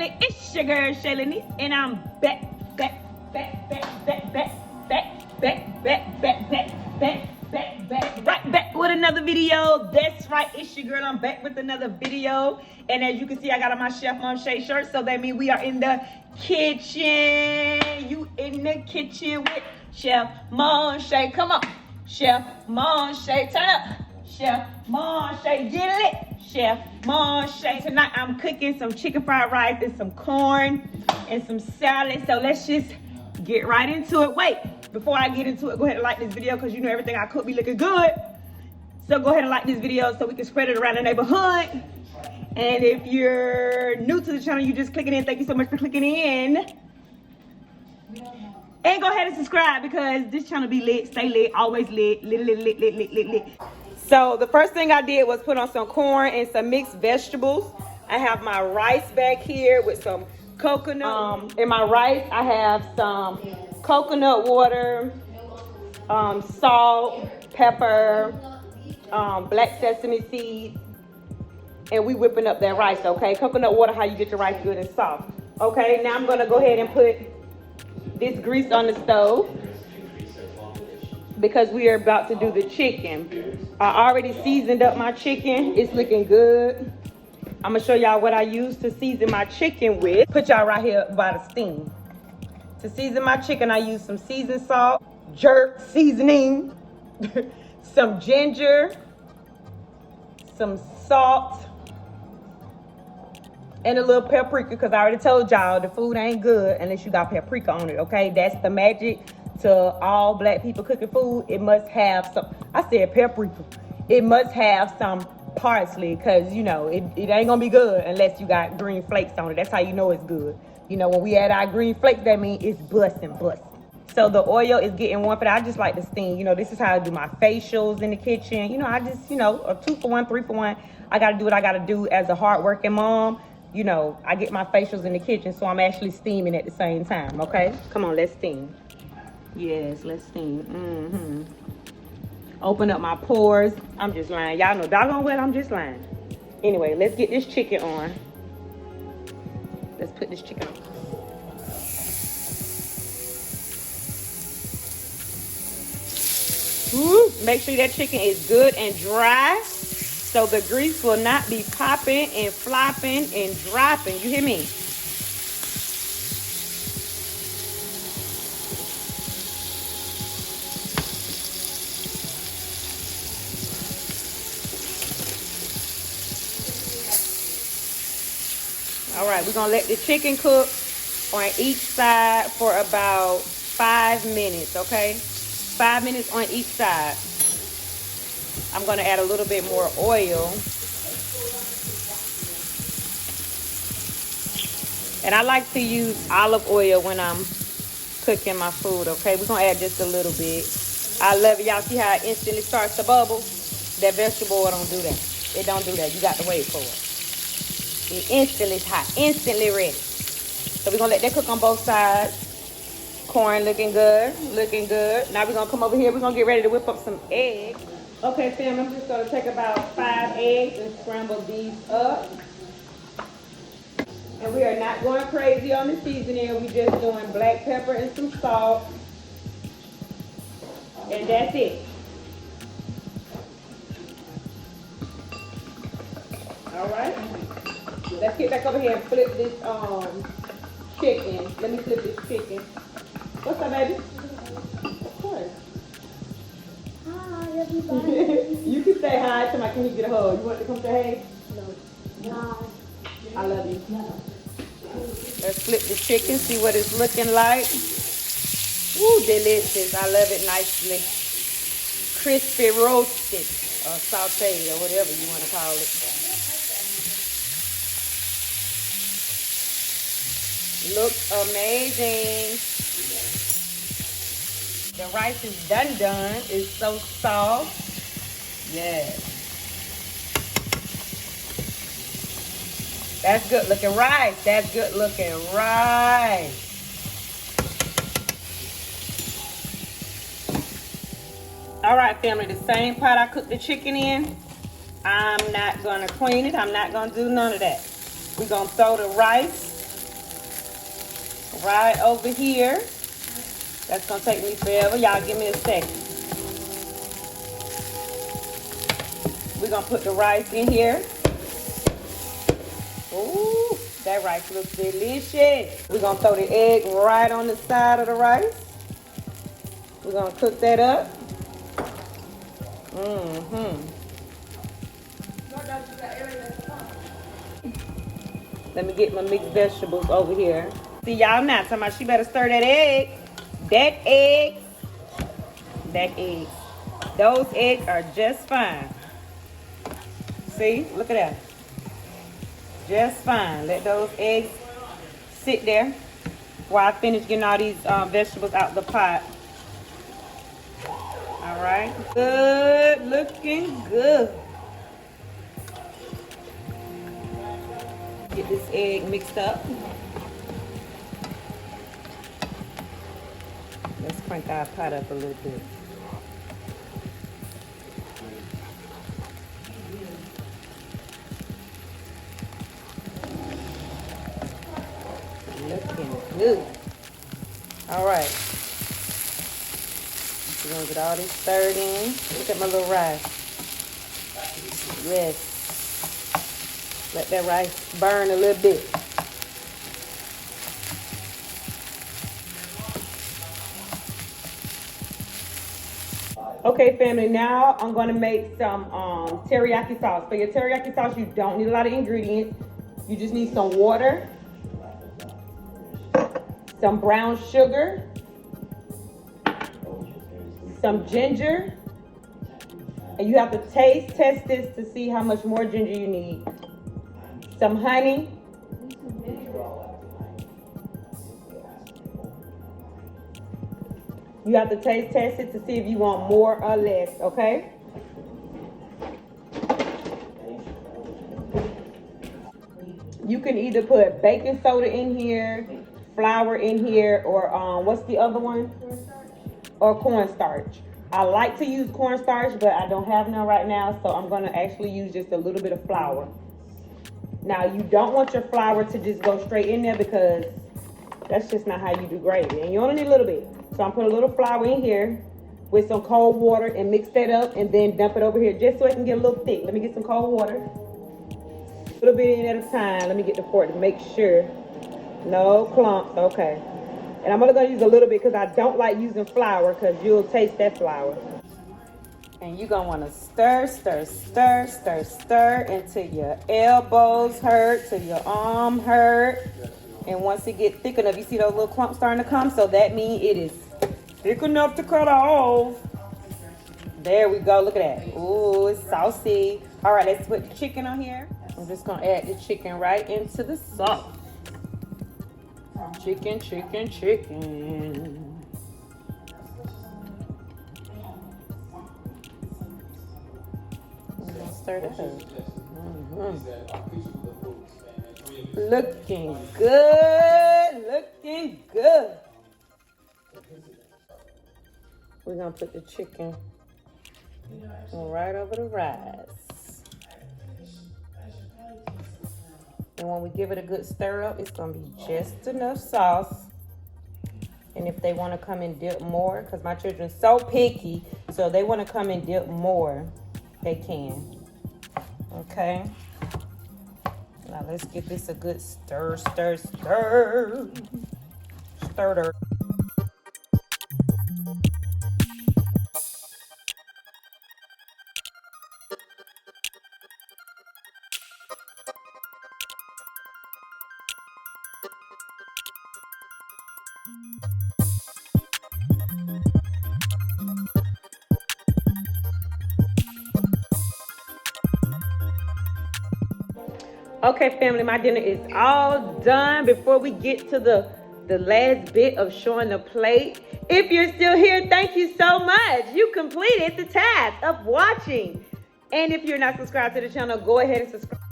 family, it's your girl Shayla Niece, and I'm back with another video. That's right, it's your girl. I'm back with another video, and as you can see, I got on my Chef Mom Shay shirt, so that means we are in the kitchen. You in the kitchen with Chef Mom Shay. Come on, Chef Mom Shay, turn up. Chef Mom Shay, get it. Chef Mom Shay. Tonight I'm cooking some chicken fried rice and some corn and some salad. So let's just get right into it. Wait, before I get into it, go ahead and like this video because you know everything I cook be looking good. So go ahead and like this video so we can spread it around the neighborhood. And if you're new to the channel, you just clicking in. Thank you so much for clicking in. And go ahead and subscribe because this channel be lit, stay lit, always lit, lit. So the first thing I did was put on some corn and some mixed vegetables. I have my rice back here with some coconut. In my rice, I have some coconut water, salt, pepper, black sesame seeds, and we whipping up that rice, okay? Coconut water, how you get your rice good and soft. Okay, now I'm gonna go ahead and put this grease on the stove because we are about to do the chicken. I already seasoned up my chicken. It's looking good. I'm gonna show y'all what I use to season my chicken with. Put y'all right here by the steam. To season my chicken, I use some seasoned salt, jerk seasoning, some ginger, some salt, and a little paprika, because I already told y'all the food ain't good unless you got paprika on it, okay? That's the magic to all black people cooking food. It must have some, I said paprika. It must have some parsley, because, you know, it ain't gonna be good unless you got green flakes on it. That's how you know it's good. You know, when we add our green flakes, that means it's busting. So the oil is getting warm for that. I just like to steam. You know, this is how I do my facials in the kitchen. You know, I just, you know, a 2 for 1, 3 for 1. I gotta do what I gotta do as a hardworking mom. You know, I get my facials in the kitchen, so I'm actually steaming at the same time, okay? Come on, let's steam. Yes, let's steam. Open up my pores. I'm just lying. Y'all know doggone well I'm just lying. Anyway, let's get this chicken on. Let's put this chicken on. Woo. Make sure that chicken is good and dry, so the grease will not be popping and flopping and dropping. You hear me? All right, we're gonna let the chicken cook on each side for about 5 minutes, okay? 5 minutes on each side. I'm gonna add a little bit more oil. And I like to use olive oil when I'm cooking my food, okay? We're gonna add just a little bit. I love it. Y'all see how it instantly starts to bubble? That vegetable oil don't do that. It don't do that. You got to wait for it. It instantly is hot, instantly ready. So we're gonna let that cook on both sides. Corn looking good, looking good. Now we're gonna come over here. We're gonna get ready to whip up some eggs. Okay, fam, I'm just gonna take about 5 eggs and scramble these up. And we are not going crazy on the seasoning. We're just doing black pepper and some salt. And that's it. All right. Let's get back over here and flip this chicken. Let me flip this chicken. What's up, baby? Of course. Hi, everybody. You can say hi to my, can you get a hug? You want to come say hey? No. I love you. No. Let's flip the chicken, see what it's looking like. Ooh, delicious. I love it nicely. Crispy roasted or sauteed or whatever you want to call it. Looks amazing. The rice is done. It's so soft. Yes. That's good looking rice. That's good looking rice. All right, family, the same pot I cooked the chicken in, I'm not gonna clean it. I'm not gonna do none of that. We're gonna throw the rice right over here. That's gonna take me forever. Y'all give me a second. We're gonna put the rice in here. Ooh, that rice looks delicious. We're gonna throw the egg right on the side of the rice. We're gonna cook that up. Let me get my mixed vegetables over here. See y'all now, talking about she better stir that egg. That egg. Those eggs are just fine. See, look at that. Just fine. Let those eggs sit there while I finish getting all these vegetables out the pot. All right. Good, looking good. Get this egg mixed up. Let's crank our pot up a little bit. Looking good. All right. We're gonna get all this stirred in. Look at my little rice. Yes. Let that rice burn a little bit. Okay, family, now I'm gonna make some teriyaki sauce. For your teriyaki sauce, you don't need a lot of ingredients. You just need some water, some brown sugar, some ginger, and you have to test this to see how much more ginger you need. Some honey. You have to test it to see if you want more or less, okay? You can either put baking soda in here, flour in here, or what's the other one? Or cornstarch. I like to use cornstarch, but I don't have none right now, so I'm gonna actually use just a little bit of flour. Now, you don't want your flour to just go straight in there because that's just not how you do gravy. And you only need a little bit. So I'm putting a little flour in here with some cold water and mix that up and then dump it over here just so it can get a little thick. Let me get some cold water. A little bit in at a time. Let me get the fork to make sure. No clumps, okay. And I'm only gonna use a little bit because I don't like using flour because you'll taste that flour. And you're gonna wanna stir, stir, stir, stir, stir until your elbows hurt, till your arm hurt. And once it gets thick enough, you see those little clumps starting to come? So that means it is thick enough to cut off. There we go, look at that. Ooh, it's saucy. All right, let's put the chicken on here. I'm just gonna add the chicken right into the sauce. Chicken, chicken, chicken. Stir that up. Looking good, looking good. We're gonna put the chicken right over the rice. And when we give it a good stir up, it's gonna be just enough sauce. And if they wanna come and dip more, because my children's so picky, so they wanna come and dip more, they can. Okay. Now let's give this a good stir, stir, stir. Stir. Okay, family, my dinner is all done. Before we get to the last bit of showing the plate, if you're still here, thank you so much. You completed the task of watching. And if you're not subscribed to the channel, go ahead and subscribe.